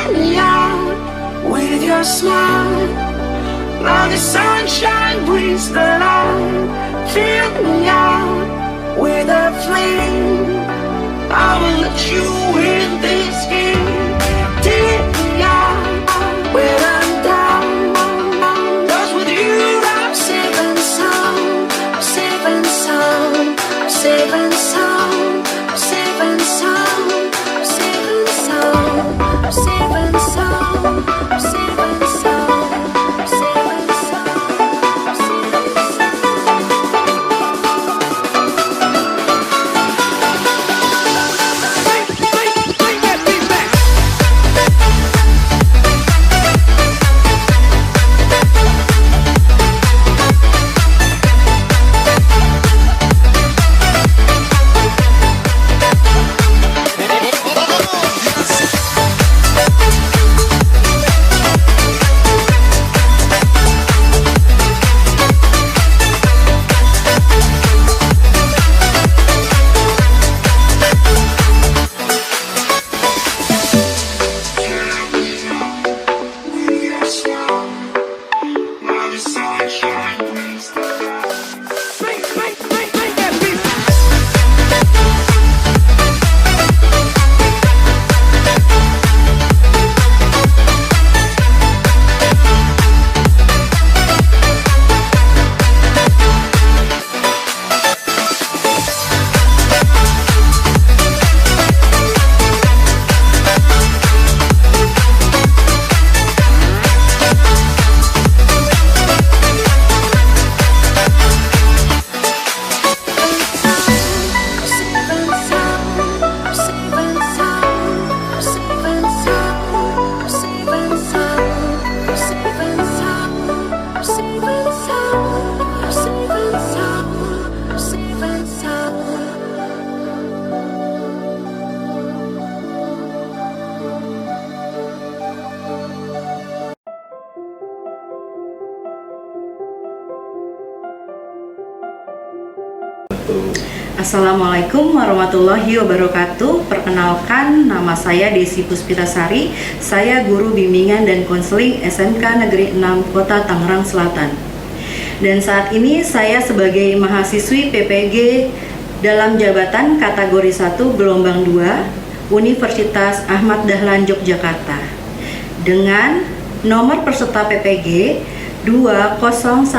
Fill me out with your smile. Now the sunshine brings the light. Fill me out with a flame. I will let you in this game. Take me out when I'm down. 'Cause with you I'm safe and sound. I'm safe and sound. I'm safe and sound. I'm safe and sound. I'm safe and sound. I'm safe and sound. I'm safe and sound. I'm safe and sound. I'm safe and Assalamualaikum warahmatullahi wabarakatuh. Perkenalkan, nama saya Desi Puspitasari. Saya guru bimbingan dan konseling SMK Negeri 6 Kota Tangerang Selatan. Dan saat ini saya sebagai mahasiswi PPG dalam jabatan kategori 1 gelombang 2 Universitas Ahmad Dahlan Yogyakarta dengan nomor peserta PPG 2015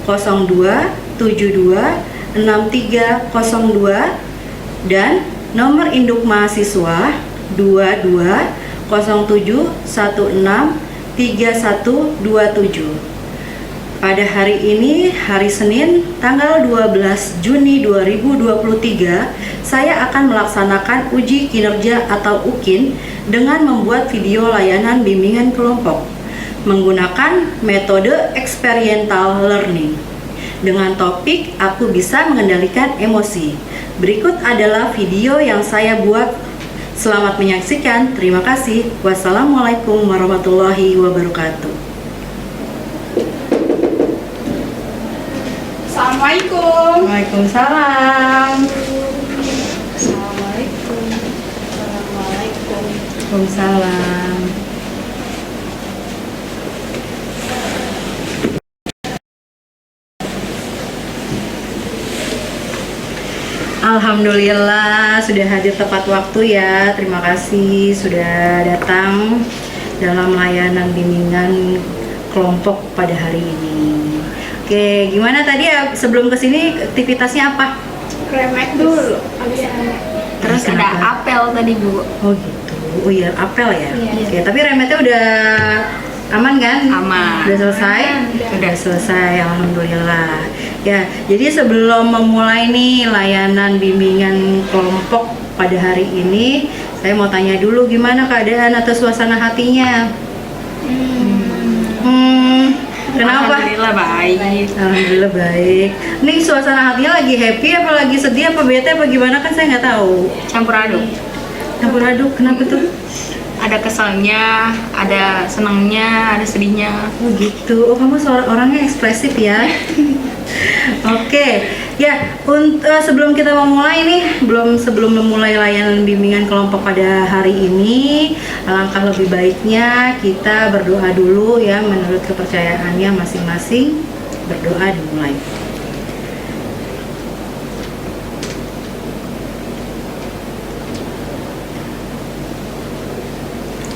0272 6302 dan nomor induk mahasiswa 2216163127. Pada hari ini, hari Senin, tanggal 12 Juni 2023, saya akan melaksanakan uji kinerja atau UKIN dengan membuat video layanan bimbingan kelompok menggunakan metode experiential learning. Dengan topik aku bisa mengendalikan emosi. Berikut adalah video yang saya buat. Selamat menyaksikan. Terima kasih. Wassalamualaikum warahmatullahi wabarakatuh. Assalamualaikum. Waalaikumsalam. Assalamualaikum. Assalamualaikum. Waalaikumsalam. Alhamdulillah sudah hadir tepat waktu ya. Terima kasih sudah datang dalam layanan bimbingan kelompok pada hari ini. Oke, gimana tadi ya sebelum kesini aktivitasnya apa? Remek dulu. Terus ada apel tadi Bu. Oh gitu. Oh iya, apel ya. Iya. Oke, tapi remetnya udah aman kan? Aman. Udah selesai? Udah selesai, alhamdulillah. Ya, jadi sebelum memulai nih layanan bimbingan kelompok pada hari ini, saya mau tanya dulu gimana keadaan atau suasana hatinya? Kenapa? Alhamdulillah baik. Alhamdulillah baik. Nih suasana hatinya lagi happy apa lagi sedih apa bete apa gimana kan saya nggak tahu. Campur aduk. Campur aduk, kenapa tuh? ada keselnya, ada senangnya, ada sedihnya. Oh gitu. Oh kamu orangnya ekspresif ya. Oke, ya sebelum kita memulai nih, sebelum memulai layanan bimbingan kelompok pada hari ini, alangkah lebih baiknya kita berdoa dulu ya menurut kepercayaannya masing-masing. Berdoa dimulai.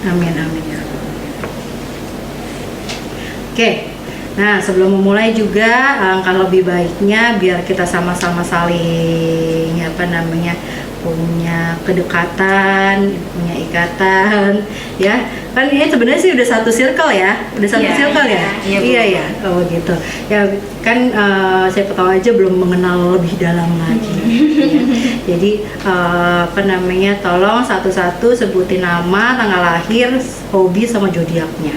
Amin, amin ya. Oke. Nah, sebelum memulai juga alangkah lebih baiknya biar kita sama-sama saling punya kedekatan, punya ikatan, ya. Kan ini sebenarnya sih udah satu circle ya, circle ya. Iya ya. Oh gitu. Ya kan siapa tahu aja belum mengenal lebih dalam lagi. Ya. Jadi tolong satu-satu sebutin nama, tanggal lahir, hobi sama zodiaknya.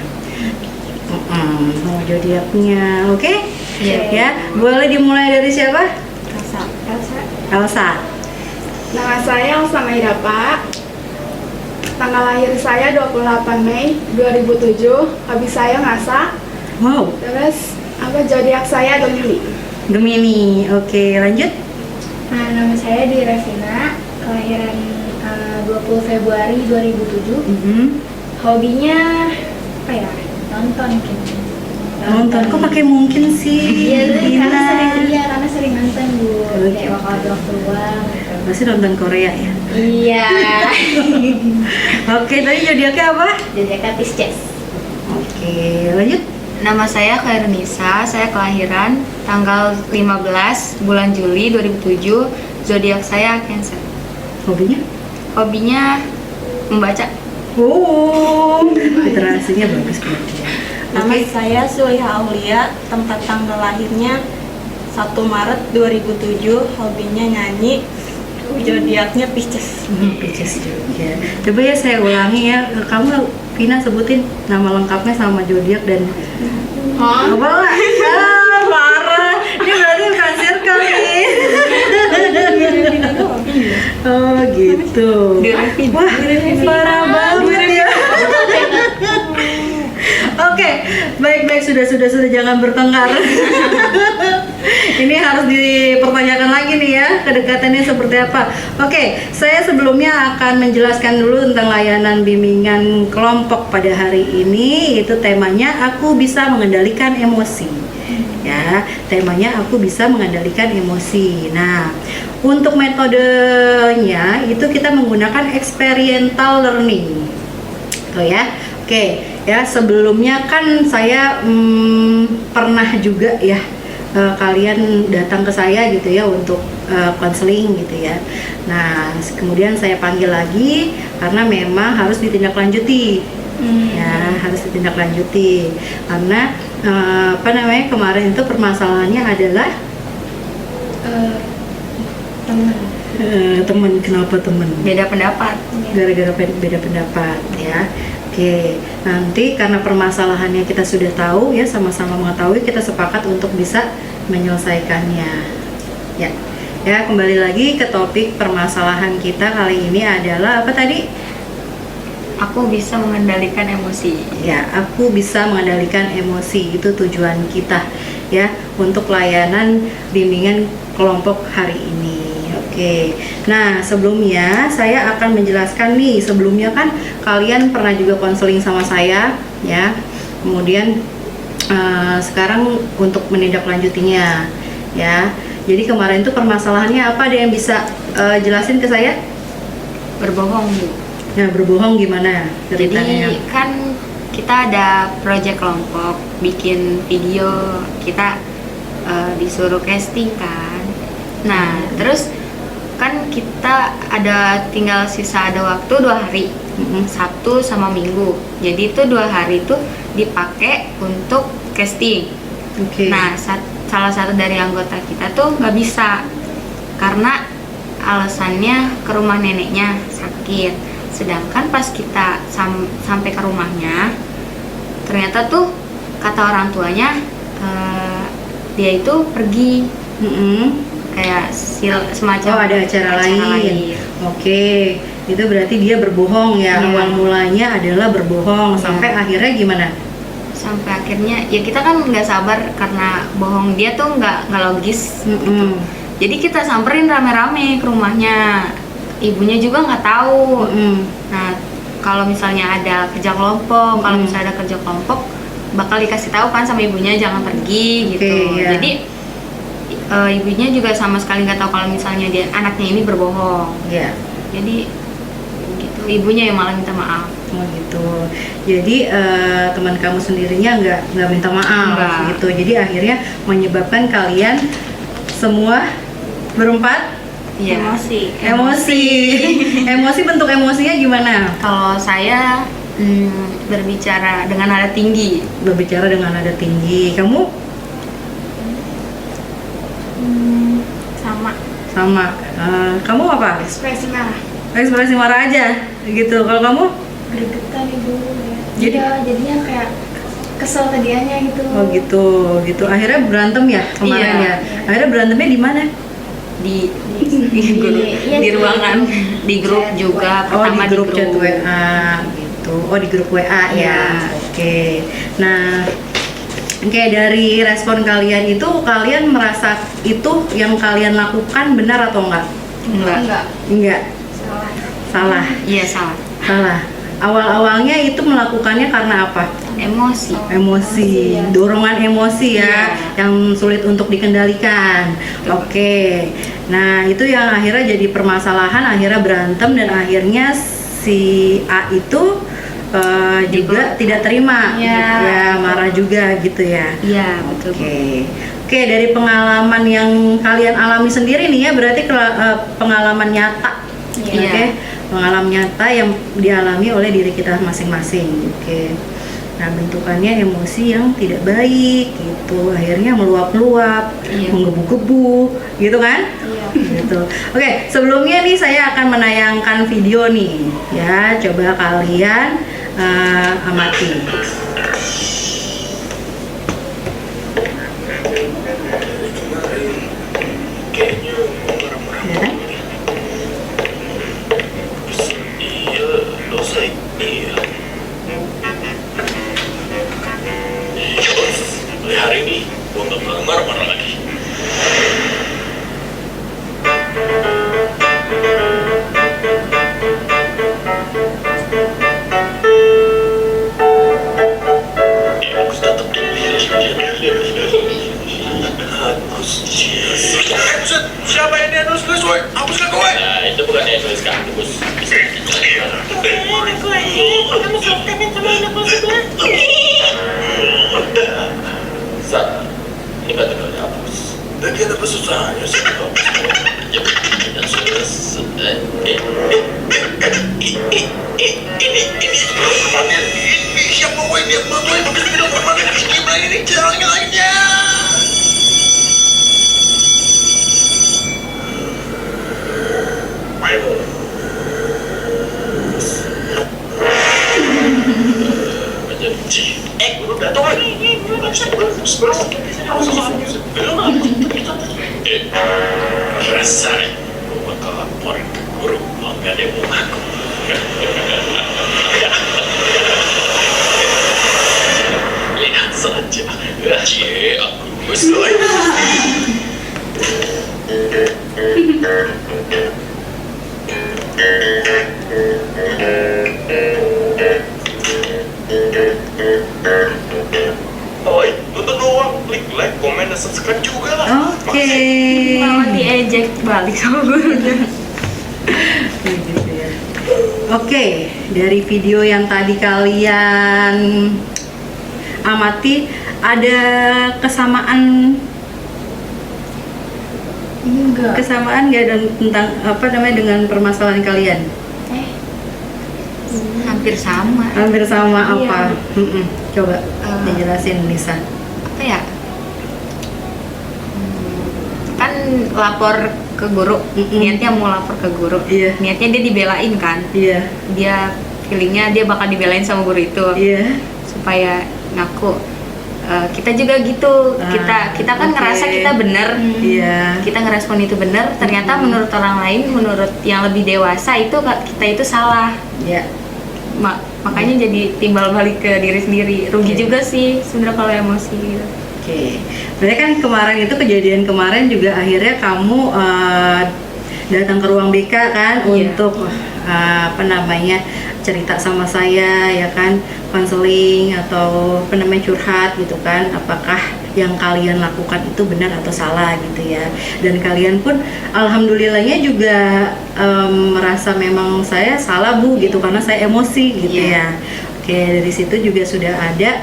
Zodiaknya, oke? Ya, boleh dimulai dari siapa? Elsa. Nama saya Elsa Maidapa. Tanggal lahir saya 28 Mei 2007. Hobi saya masak. Wow. Terus zodiak saya Gemini. Gemini, oke, lanjut. Nah, nama saya Revina, kelahiran 20 Februari 2007. Hobinya apa ya? Nonton gitu. Nonton, kok pakai mungkin sih? Iya, karena sering nonton Bu. Kayak waktu luang gitu. Pasti nonton Korea ya? Iya. Oke, tadi zodiaknya apa? Zodiaknya Pisces. Oke, lanjut. Nama saya Khairunisa, saya kelahiran tanggal 15 bulan Juli 2007. Zodiak saya Cancer. Hobinya membaca. Oh, literasinya bagus berarti ya. Nama saya Suliha Aulia, tempat tanggal lahirnya 1 Maret 2007, hobinya nyanyi, zodiaknya Pisces. Pisces juga. Coba ya saya ulangi ya, kamu Vina sebutin nama lengkapnya sama zodiak dan apa lah? Parah, ini berarti bukan circle nih. Oh gitu. Wah, parah banget ya. Oke, baik sudah jangan bertengkar. Ini harus dipertanyakan lagi nih ya, kedekatannya seperti apa. Oke, saya sebelumnya akan menjelaskan dulu tentang layanan bimbingan kelompok pada hari ini. Itu temanya aku bisa mengendalikan emosi. Ya, temanya aku bisa mengendalikan emosi. Nah, untuk metodenya itu kita menggunakan experiential learning. Tuh ya. Oke, ya sebelumnya kan saya pernah juga ya kalian datang ke saya gitu ya untuk konseling gitu ya. Nah, kemudian saya panggil lagi karena memang harus ditindaklanjuti. Ya, harus ditindaklanjuti karena kemarin itu permasalahannya adalah teman. Kenapa teman? Beda pendapat. Gara-gara beda pendapat ya. Oke, nanti karena permasalahannya kita sudah tahu ya, sama-sama mengetahui, kita sepakat untuk bisa menyelesaikannya. Ya, kembali lagi ke topik permasalahan kita kali ini adalah apa tadi? Aku bisa mengendalikan emosi. Ya, aku bisa mengendalikan emosi, itu tujuan kita ya untuk layanan bimbingan kelompok hari ini. Oke, nah sebelumnya saya akan menjelaskan nih, sebelumnya kan kalian pernah juga konseling sama saya ya, kemudian sekarang untuk menindaklanjutinya ya. Jadi kemarin itu permasalahannya apa, ada yang bisa jelasin ke saya? Berbohong Bu. Nah, berbohong gimana ceritanya? Jadi kan kita ada proyek kelompok, bikin video, kita disuruh casting kan. Nah, terus kan kita tinggal sisa ada waktu 2 hari, Sabtu sama Minggu. Jadi itu 2 hari itu dipakai untuk casting. Nah, salah satu dari anggota kita tuh nggak bisa karena alasannya ke rumah neneknya sakit. Sedangkan pas kita sampai ke rumahnya, ternyata tuh kata orang tuanya dia itu pergi. kayak semacam Oh, ada acara lain. Oke, itu berarti dia berbohong ya. Iya. Awal mulanya adalah berbohong sampai akhirnya gimana? Sampai akhirnya ya kita kan nggak sabar karena bohong dia tuh nggak logis. Mm-mm. Jadi kita samperin rame-rame ke rumahnya, ibunya juga nggak tahu. Mm-mm. Nah, kalau misalnya ada kerja kelompok, kalau misalnya ada kerja kelompok, bakal dikasih tahu kan sama ibunya jangan pergi gitu. Oke, iya. Jadi ibunya juga sama sekali nggak tahu kalau misalnya dia anaknya ini berbohong. Ya. Jadi gitu, ibunya yang malah minta maaf. Oh gitu. Jadi teman kamu sendirinya nggak minta maaf Nggak. gitu. Jadi akhirnya menyebabkan kalian semua berempat Iya. emosi. Emosi, bentuk emosinya gimana? Kalau saya berbicara dengan nada tinggi. Berbicara dengan nada tinggi. Kamu Sama. sama. Kamu apa? Ekspresi marah. Ekspresi marah aja gitu. Kalau kamu? Gregetan ibu ya. Jadi- Iya, jadinya kayak kesel ke dianya gitu. Oh gitu. Akhirnya berantem ya kemarin Iya. ya. Akhirnya berantemnya di mana? di iya, di di ruangan, di grup chat juga. Oh, Pertama di grup chat WA gitu. Oh, di grup WA ya. Iya. Oke. Nah, oke, dari respon kalian itu kalian merasa itu yang kalian lakukan benar atau enggak? Enggak. Enggak. Salah. Iya, salah. Salah. Awal-awalnya itu melakukannya karena apa? Emosi. Emosi, ya. dorongan emosi ya, Iya. yang sulit untuk dikendalikan. Oke, nah itu yang akhirnya jadi permasalahan, akhirnya berantem dan akhirnya si A itu juga tidak terima, Iya. ya marah juga gitu ya. Iya, betul. Oke, dari pengalaman yang kalian alami sendiri nih ya, berarti pengalaman nyata, Iya. oke, pengalaman nyata yang dialami oleh diri kita masing-masing. Oke. Nah, bentukannya emosi yang tidak baik gitu, akhirnya meluap-luap, Iya. menggebu-gebu, gitu kan? Iya. Gitu. Oke, sebelumnya nih saya akan menayangkan video nih, ya, coba kalian amati. Ya kan? Iya, dosa iya. Mulai hari ini gua nggak bakal marah-marah lagi. Bagus tetap Bagus. Buset, siapa yang dia nulis-nulis, woy? Hapuskan gue. Nah, itu bukan yang nulis kampus. Salah. Ini kan tinggal dihapus. Lagi ada apa susahnya sih? Dan sudah ini pertanyaan ini siapa gue ini yang bantuin pakai video pertanyaan gimana ini caranya lainnya? Guru datang lagi. Rasanya gue bakal laporin ke guru kalau nggak ada yang mau ngaku. Lihat saja, aku selesai. Oh, tonton doang, klik like, komen, dan subscribe juga lah. Oke. Malah diejek balik sama gurunya. Gitu ya. Oke, dari video yang tadi kalian amati, ada kesamaan Enggak. nggak tentang apa namanya dengan permasalahan kalian? Hampir sama. Hampir sama Iya. apa? Coba dijelasin Nisa. Apa ya? Kan lapor ke guru, niatnya mau lapor ke guru. Iya. Niatnya dia dibelain kan. Iya, Dia feelingnya dia bakal dibelain sama guru itu iya. supaya ngaku. kita juga gitu. Kita kan ngerasa kita bener, Iya. kita ngerespon itu bener. Ternyata menurut orang lain, menurut yang lebih dewasa itu kita itu salah. Ya. Makanya jadi timbal balik ke diri sendiri. Rugi juga sih sebenarnya kalau emosi gitu. Oke. Berarti kan kemarin itu kejadian kemarin juga akhirnya kamu datang ke ruang BK kan untuk cerita sama saya ya kan, konseling atau curhat gitu kan, apakah yang kalian lakukan itu benar atau salah gitu ya. Dan kalian pun alhamdulillahnya juga merasa memang saya salah Bu gitu karena saya emosi gitu ya. Oke, dari situ juga sudah ada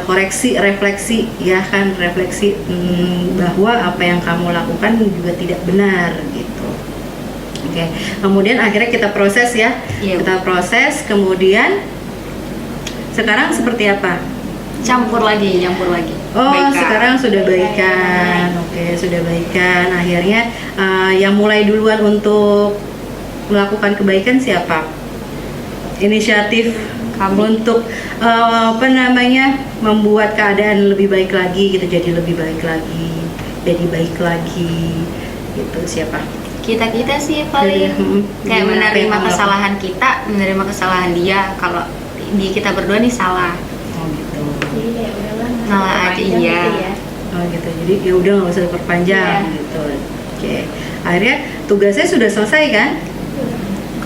koreksi, refleksi ya kan, refleksi bahwa apa yang kamu lakukan juga tidak benar gitu. Oke, kemudian akhirnya kita proses ya, kita proses, kemudian sekarang seperti apa? Campur lagi. Oh, Baikan. sekarang sudah baikan. Oke, sudah baikan. Akhirnya yang mulai duluan untuk melakukan kebaikan siapa? Inisiatif untuk membuat keadaan lebih baik lagi gitu, jadi lebih baik lagi, jadi baik lagi gitu. Siapa? Kita sih paling kayak menerima kesalahan kita, menerima kesalahan dia. Kalau di kita berdua nih salah. Oh gitu. Jadi kayak udahlah nggak usah Salah aja, diperpanjang iya. gitu ya. Oh gitu. Jadi ya udah nggak usah diperpanjang gitu. Oke. Akhirnya tugasnya sudah selesai kan?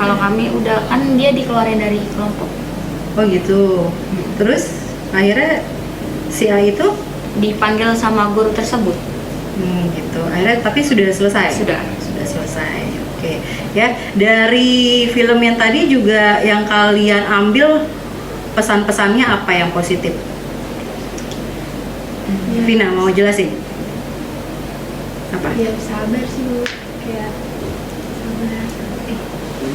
Kalau kami udah, kan dia dikeluarin dari kelompok. Oh gitu. Terus akhirnya si A itu Dipanggil sama guru tersebut. Gitu. Akhirnya tapi sudah selesai. Sudah selesai. Oke. Ya, dari film yang tadi juga yang kalian ambil pesan-pesannya apa yang positif? Vina mau jelasin? Apa? Ya sabar sih Bu, kayak sabar.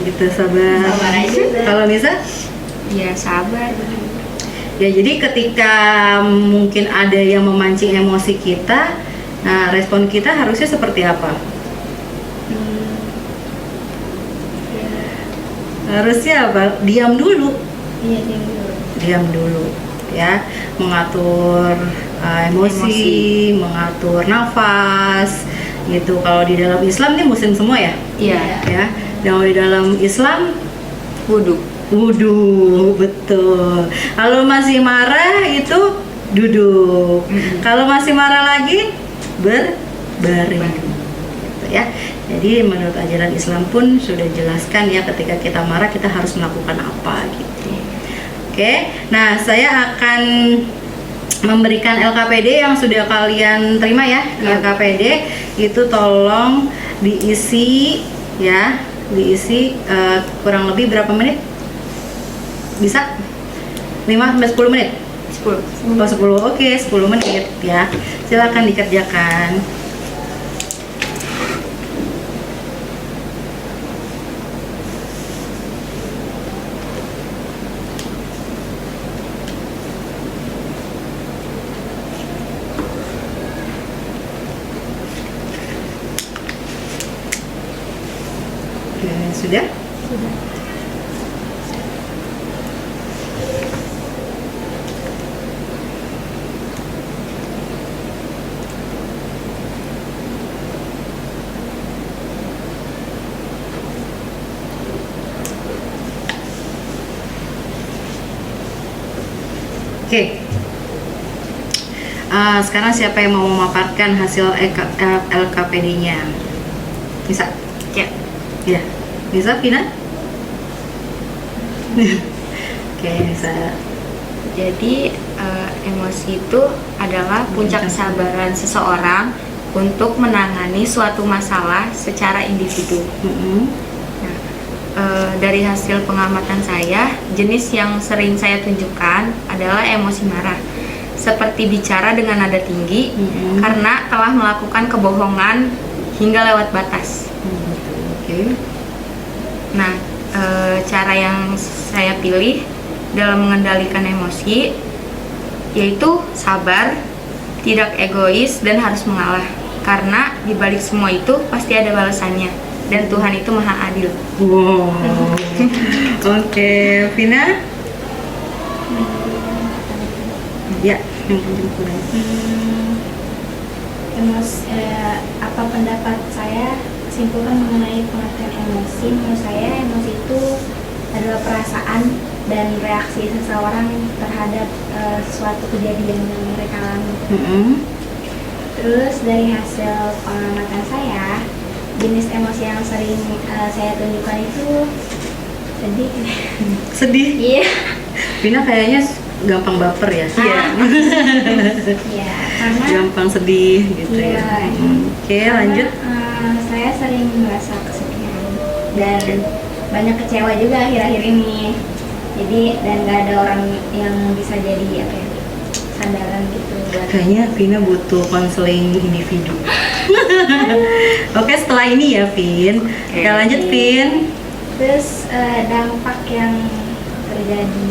Gitu, sabar. Sabar aja udah. Kalau Nisa? Ya sabar. Ya, jadi ketika mungkin ada yang memancing emosi kita, nah respon kita harusnya seperti apa? Harusnya apa? Diam dulu. Iya, diam dulu. Diam dulu ya, mengatur emosi, mengatur nafas gitu. Kalau di dalam Islam nih muslim semua ya? Iya. Ya. Kalau di dalam Islam Wudhu. Betul. Kalau masih marah itu duduk. Kalau masih marah lagi berbaring. Gitu ya. Jadi menurut ajaran Islam pun sudah jelaskan ya, ketika kita marah kita harus melakukan apa gitu. Oke. Nah, saya akan memberikan LKPD yang sudah kalian terima ya. LKPD itu tolong diisi ya, kurang lebih berapa menit? Bisa? 5-10 menit? 10. 10. Oke, 10 menit ya. Silakan dikerjakan. Sudah? Sudah. Oke. Sekarang siapa yang mau memaparkan hasil LKPD-nya? Bisa? Ya. Ya. Bisa, Vina? Oke, bisa. Jadi emosi itu adalah puncak kesabaran seseorang untuk menangani suatu masalah secara individu. Dari hasil pengamatan saya, jenis yang sering saya tunjukkan adalah emosi marah, seperti bicara dengan nada tinggi karena telah melakukan kebohongan hingga lewat batas. Nah, cara yang saya pilih dalam mengendalikan emosi yaitu sabar, tidak egois, dan harus mengalah, karena dibalik semua itu pasti ada balasannya, dan Tuhan itu maha adil. Wow. Oke, Vina? Ya. yang penting kurang. Apa pendapat saya simpulkan mengenai pengertian emosi? Menurut saya emosi itu adalah perasaan dan reaksi seseorang terhadap suatu kejadian yang mereka alami. Terus dari hasil pengamatan saya, jenis emosi yang sering saya tunjukkan itu sedih. Sedih? Iya. Vina kayaknya gampang baper ya? Iya. Iya, karena Gampang sedih gitu Iya. ya. Oke, karena, lanjut. Saya sering merasa kesepian dan banyak kecewa juga akhir-akhir ini. Jadi dan nggak ada orang yang bisa jadi apa ya, sandaran gitu buat. Kayaknya Vina butuh konseling individu. Oke, setelah ini ya Vin. Kita lanjut Vin. Terus dampak yang terjadi.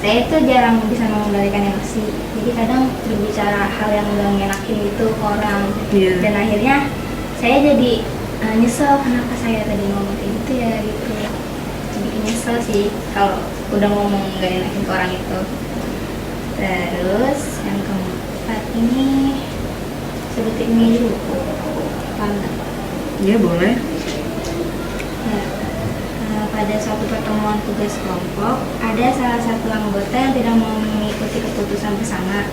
Saya itu jarang bisa mengendalikan emosi. Jadi kadang berbicara hal yang nggak ngenakin gitu ke orang. Iya. Dan akhirnya saya jadi nyesel kenapa saya tadi ngomong kayak gitu ya gitu. Bikin nyesel sih kalau udah ngomong nggak enakin ke orang itu. Terus yang keempat ini sebutin ini dulu. Apa enggak? Ya boleh. Pada suatu pertemuan tugas kelompok, ada salah satu anggota yang tidak mau mengikuti keputusan bersama.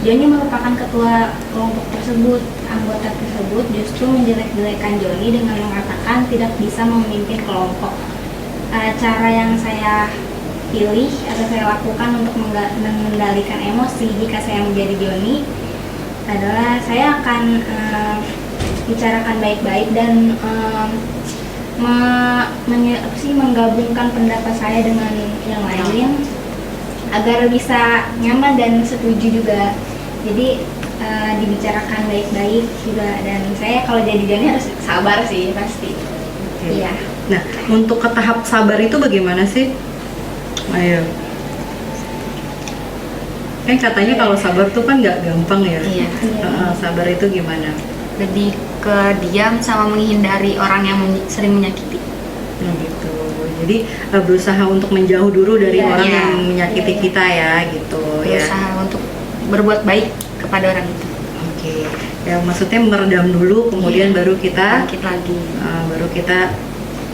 Joni merupakan ketua kelompok tersebut. Anggota tersebut justru menjelek-jelekan Joni dengan mengatakan tidak bisa memimpin kelompok. Cara yang saya pilih atau saya lakukan untuk mengendalikan emosi jika saya menjadi Joni adalah saya akan bicarakan baik-baik dan menggabungkan pendapat saya dengan yang lain agar bisa nyaman dan setuju juga. Jadi dibicarakan baik-baik juga, dan saya kalau jadi Joni harus sabar sih pasti. Iya. Nah, untuk ke tahap sabar itu bagaimana sih? Ayo. Kan katanya kalau sabar tuh kan nggak gampang ya. Iya. Sabar itu gimana? Lebih ke diam sama menghindari orang yang sering menyakiti. Nah, gitu. Jadi berusaha untuk menjauh dulu dari Iya, orang iya. yang menyakiti Iya. kita ya, gitu ya. Berusaha untuk berbuat baik kepada orang itu. Oke. Ya maksudnya meredam dulu, kemudian Iya. baru kita Bangkit lagi.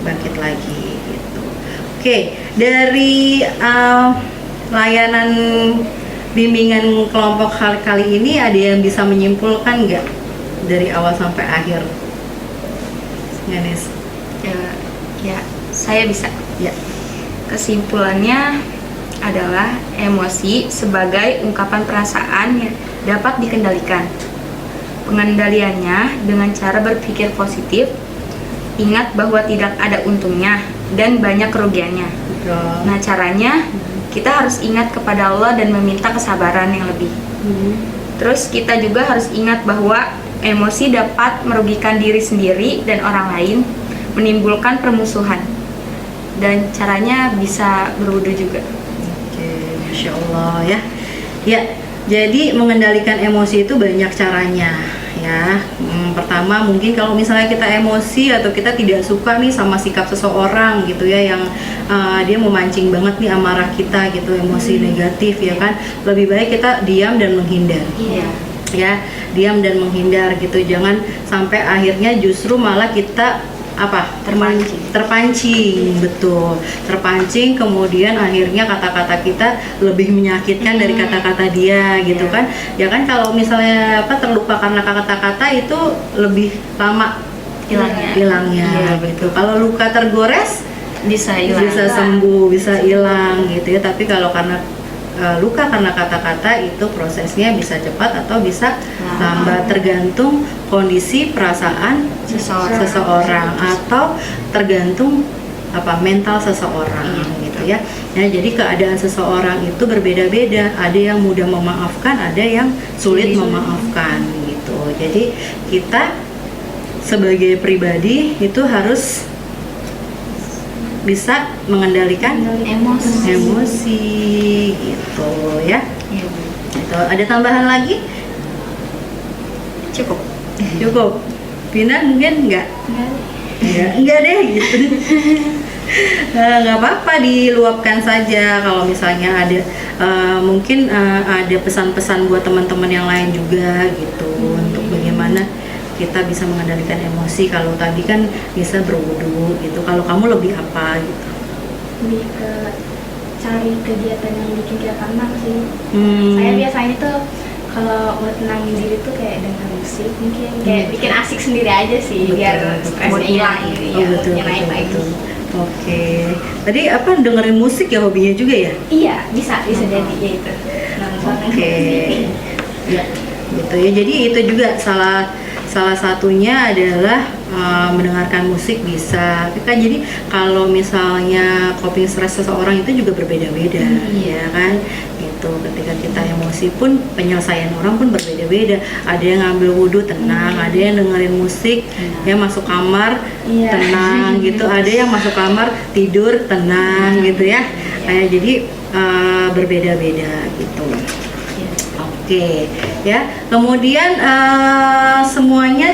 bangkit lagi gitu. Oke, dari layanan bimbingan kelompok kali ini ada yang bisa menyimpulkan nggak dari awal sampai akhir? Ganes. Ya, saya bisa. Ya. Kesimpulannya adalah emosi sebagai ungkapan perasaan yang dapat dikendalikan. Pengendaliannya dengan cara berpikir positif, ingat bahwa tidak ada untungnya dan banyak kerugiannya. Betul. Nah, caranya kita harus ingat kepada Allah dan meminta kesabaran yang lebih. Terus kita juga harus ingat bahwa emosi dapat merugikan diri sendiri dan orang lain, menimbulkan permusuhan. Dan caranya bisa berwudu juga. Oke, Masya Allah ya. Ya, jadi mengendalikan emosi itu banyak caranya ya. Pertama mungkin kalau misalnya kita emosi atau kita tidak suka nih sama sikap seseorang gitu ya, yang dia memancing banget nih amarah kita gitu, emosi negatif ya kan, lebih baik kita diam dan menghindar. Iya. Ya, diam dan menghindar gitu. Jangan sampai akhirnya justru malah kita terpancing, betul, terpancing, kemudian akhirnya kata-kata kita lebih menyakitkan dari kata-kata dia gitu kan. Ya kan, kalau misalnya terluka karena kata-kata itu lebih lama hilangnya gitu. Kalau luka tergores Bisa hilang. bisa sembuh, bisa hilang gitu ya. Tapi kalau karena luka karena kata-kata itu prosesnya bisa cepat atau bisa lambat, tergantung kondisi perasaan seseorang atau tergantung mental seseorang gitu ya. Nah, jadi keadaan seseorang itu berbeda-beda. Ada yang mudah memaafkan, ada yang sulit memaafkan gitu. Jadi kita sebagai pribadi itu harus bisa mengendalikan emosi gitu ya. Iya. Gitu. Ada tambahan lagi? Cukup. Vina mungkin enggak? Ya, enggak deh gitu. Nggak apa-apa, diluapkan saja. Kalau misalnya ada mungkin ada pesan-pesan buat teman-teman yang lain juga gitu, untuk bagaimana kita bisa mengendalikan emosi. Kalau tadi kan bisa berwudu gitu, kalau kamu lebih apa gitu? Lebih ke cari kegiatan yang bikin kita tenang sih. Saya biasanya tuh kalau mau tenangin diri tuh kayak dengar musik, mungkin kayak bikin asik sendiri aja sih, Betul, biar betul. stresnya hilang gitu ya, betul, moodnya naik betul, lagi. betul. Oke, tadi apa, dengerin musik ya hobinya juga ya? Iya, bisa jadi ya itu. Nonton Oke, musik. ya gitu ya. Jadi itu juga salah satunya adalah mendengarkan musik bisa. Kan jadi kalau misalnya coping stres seseorang itu juga berbeda-beda, ya kan? Gitu. Ketika kita emosi pun penyelesaian orang pun berbeda-beda. Ada yang ngambil wudhu tenang, ada yang dengerin musik, ya masuk kamar tenang gitu. Ada yang masuk kamar tidur tenang gitu ya. Jadi berbeda-beda gitu. Oke, ya. Kemudian semuanya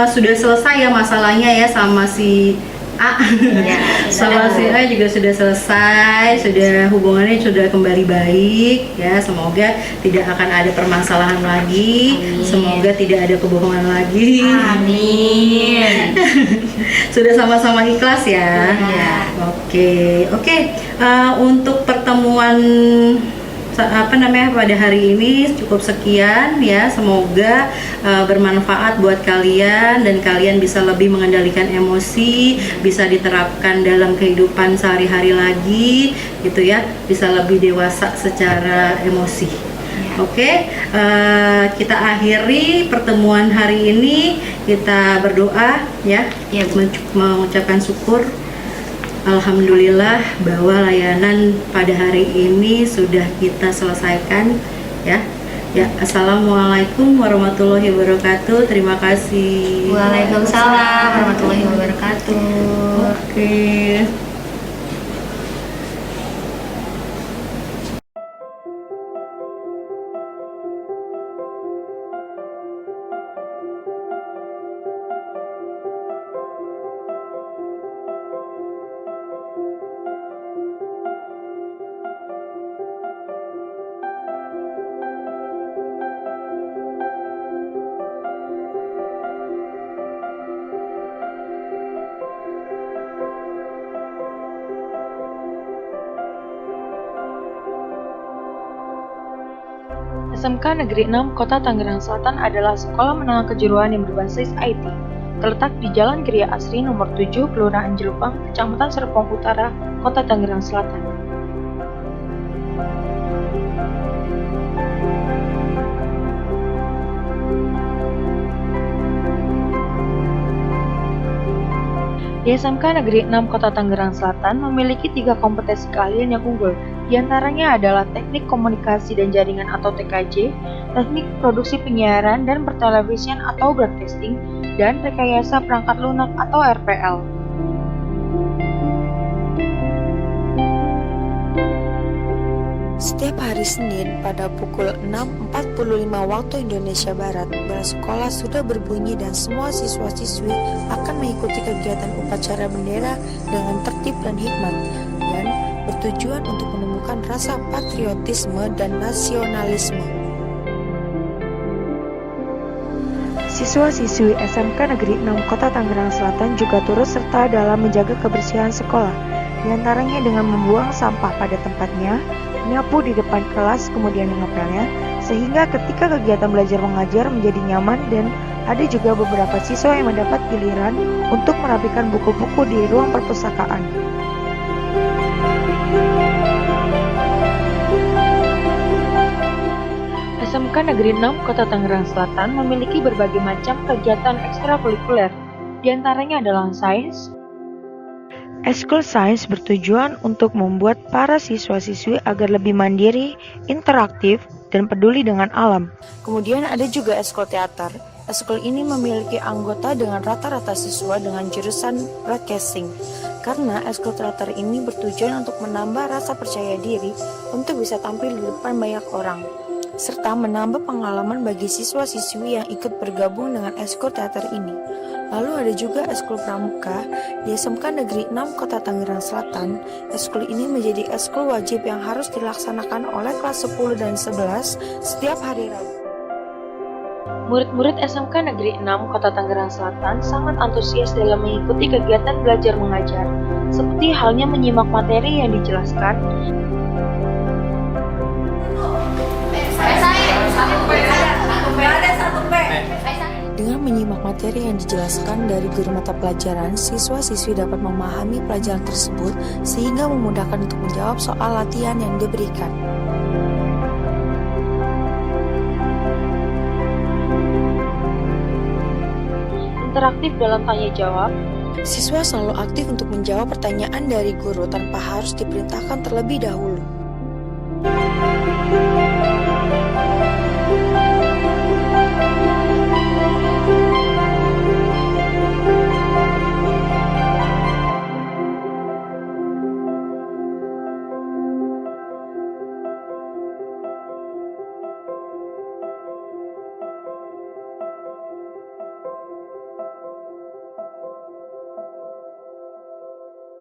sudah selesai ya masalahnya ya sama si A. Sama si A juga sudah selesai, sudah hubungannya sudah kembali baik ya. Semoga tidak akan ada permasalahan lagi. Semoga tidak ada kebohongan lagi. Amin. Sudah sama-sama ikhlas ya. Oke. Untuk pertemuan pada hari ini cukup sekian ya. Semoga bermanfaat buat kalian dan kalian bisa lebih mengendalikan emosi, bisa diterapkan dalam kehidupan sehari-hari lagi gitu ya, bisa lebih dewasa secara emosi. Oke, kita akhiri pertemuan hari ini, kita berdoa ya, mengucapkan syukur. Alhamdulillah bahwa layanan pada hari ini sudah kita selesaikan ya. Assalamualaikum warahmatullahi wabarakatuh. Terima kasih. Waalaikumsalam warahmatullahi wabarakatuh. Oke. SMK Negeri 6 Kota Tangerang Selatan adalah sekolah menengah kejuruan yang berbasis IT. Terletak di Jalan Gria Asri nomor 7, Kelurahan Jelupang, Kecamatan Serpong Utara, Kota Tangerang Selatan. Di SMK Negeri 6 Kota Tangerang Selatan memiliki 3 kompetensi keahlian yang unggul. Di antaranya adalah Teknik Komunikasi dan Jaringan atau TKJ, Teknik Produksi Penyiaran dan Pertelevisian atau Broadcasting, dan Rekayasa Perangkat Lunak atau RPL. Setiap hari Senin pada pukul 6.45 waktu Indonesia Barat, bel sekolah sudah berbunyi dan semua siswa-siswi akan mengikuti kegiatan upacara bendera dengan tertib dan hikmat, dan bertujuan untuk menumbuhkan rasa patriotisme dan nasionalisme. Siswa-siswi SMK Negeri 6 Kota Tangerang Selatan juga turut serta dalam menjaga kebersihan sekolah, diantaranya dengan membuang sampah pada tempatnya, menyapu di depan kelas kemudian mengepelnya, sehingga ketika kegiatan belajar mengajar menjadi nyaman, dan ada juga beberapa siswa yang mendapat giliran untuk merapikan buku-buku di ruang perpustakaan. SMK Negeri 6 Kota Tangerang Selatan memiliki berbagai macam kegiatan ekstrakurikuler, diantaranya adalah sains. Eskul Sains bertujuan untuk membuat para siswa-siswi agar lebih mandiri, interaktif, dan peduli dengan alam. Kemudian ada juga Eskul Teater. Eskul ini memiliki anggota dengan rata-rata siswa dengan jurusan broadcasting. Karena Eskul Teater ini bertujuan untuk menambah rasa percaya diri untuk bisa tampil di depan banyak orang, serta menambah pengalaman bagi siswa-siswi yang ikut bergabung dengan Eskul Teater ini. Lalu ada juga Eskul Pramuka di SMK Negeri 6 Kota Tangerang Selatan. Eskul ini menjadi eskul wajib yang harus dilaksanakan oleh kelas 10 dan 11 setiap hari Rabu. Murid-murid SMK Negeri 6 Kota Tangerang Selatan sangat antusias dalam mengikuti kegiatan belajar mengajar, seperti halnya menyimak materi yang dijelaskan, Dengan menyimak materi yang dijelaskan dari guru mata pelajaran, siswa-siswi dapat memahami pelajaran tersebut sehingga memudahkan untuk menjawab soal latihan yang diberikan. interaktif dalam tanya jawab. Siswa selalu aktif untuk menjawab pertanyaan dari guru tanpa harus diperintahkan terlebih dahulu.